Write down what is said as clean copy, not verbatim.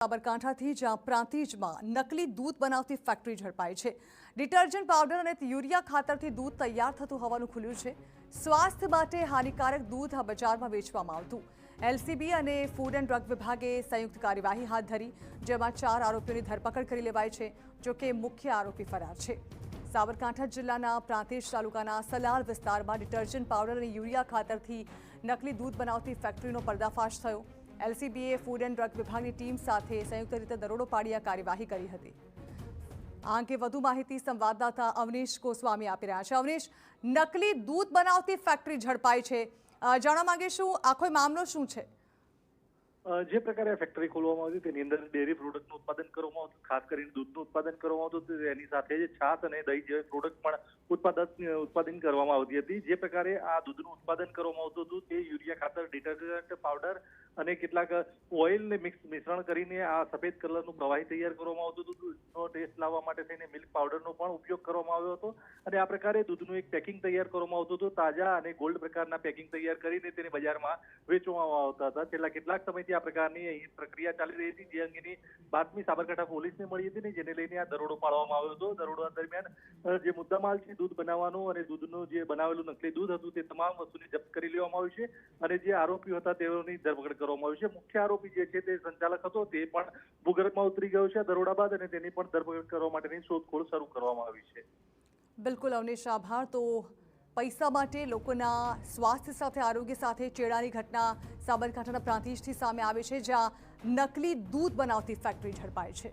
સાબરકાંઠાથી જ્યાં પ્રાંતિજમાં નકલી દૂધ બનાવતી ફેક્ટરી ઝડપાઈ છે। ડિટર્જન્ટ પાવડર અને યુરિયા ખાતરથી દૂધ તૈયાર થતું હોવાનું ખુલ્યું છે। સ્વાસ્થ્ય માટે હાનિકારક દૂધ આ બજારમાં વેચવામાં આવતું। એલસીબી અને ફૂડ એન્ડ ડ્રગ વિભાગે સંયુક્ત કાર્યવાહી હાથ ધરી, જેમાં 4 આરોપીઓની ધરપકડ કરી લેવાઈ છે, જોકે મુખ્ય આરોપી ફરાર છે। સાબરકાંઠા જિલ્લાના પ્રાંતિજ તાલુકાના સલાલ વિસ્તારમાં ડિટર્જન્ટ પાવડર અને યુરિયા ખાતરથી નકલી દૂધ બનાવતી ફેક્ટરીનો પર્દાફાશ થયો। એલસીબીએ ફૂડ એન્ડ ડ્રગ વિભાગની ટીમ સાથે સંયુક્ત રીતે દરોડો પાડી આ કાર્યવાહી કરી હતી। આ અંગે વધુ માહિતી સંવાદદાતા અવનીશ ગોસ્વામી આપી રહ્યા છે। અવનીશ, નકલી દૂધ બનાવતી ફેક્ટરી ઝડપાઈ છે, જાણવા માંગીશું આખો મામલો શું છે? જે પ્રકારે ફેક્ટરી ખોલવામાં આવી તેની અંદર ડેરી પ્રોડક્ટનું ઉત્પાદન કરવામાં આવતું, ખાસ કરીને દૂધનું ઉત્પાદન કરવામાં આવતું, એની સાથે જ છાશ અને દહીં જેવી પ્રોડક્ટ પણ ઉત્પાદન કરવામાં આવતી હતી। જે પ્રકારે આ દૂધનું ઉત્પાદન કરવામાં આવતું હતું તે યુરિયા ખાતર, ડિટર્જન્ટ પાવડર અને કેટલાક ઓઇલને મિશ્રણ કરીને આ સફેદ કલરનું પ્રવાહી તૈયાર કરવામાં આવતું હતું। દૂધનો ટેસ્ટ લાવવા માટે થઈને મિલ્ક પાવડરનો પણ ઉપયોગ કરવામાં આવ્યો હતો અને આ પ્રકારે દૂધનું એક પેકિંગ તૈયાર કરવામાં આવતું હતું। તાજા અને ગોલ્ડ પ્રકારના પેકિંગ તૈયાર કરીને તેને બજારમાં વેચવામાં આવતા હતા। છેલ્લા કેટલાક સમયથી આ પ્રકારની અહીં પ્રક્રિયા ચાલી રહી હતી, જે અંગેની બાતમી સાબરકાંઠા પોલીસને મળી હતી ને જેને લઈને આ દરોડો પાડવામાં આવ્યો હતો। દરોડા દરમિયાન જે મુદ્દામાલ છે દૂધ બનાવવાનું અને દૂધનું જે બનાવેલું નકલી દૂધ હતું તે તમામ વસ્તુને જપ્ત કરી લેવામાં આવ્યું છે અને જે આરોપીઓ હતા તેઓની ધરપકડ કરવામાં આવી છે। મુખ્ય આરોપી જે છે તે સંચાલક હતો તે પણ ભૂગર્ભમાં ઉતરી ગયો છે દરોડા બાદ અને તેની પણ ધરપકડ કરવા માટેની શોધખોળ શરૂ કરવામાં આવી છે। બિલકુલ અવનીશ, આભાર। તો પૈસા માટે લોકોના સ્વાસ્થ્ય સાથે, આરોગ્ય સાથે ચેડાની ઘટના સાબરકાંઠાના પ્રાંતિજથી સામે આવી છે, જ્યાં નકલી દૂધ બનાવતી ફેક્ટરી ઝડપાઈ છે।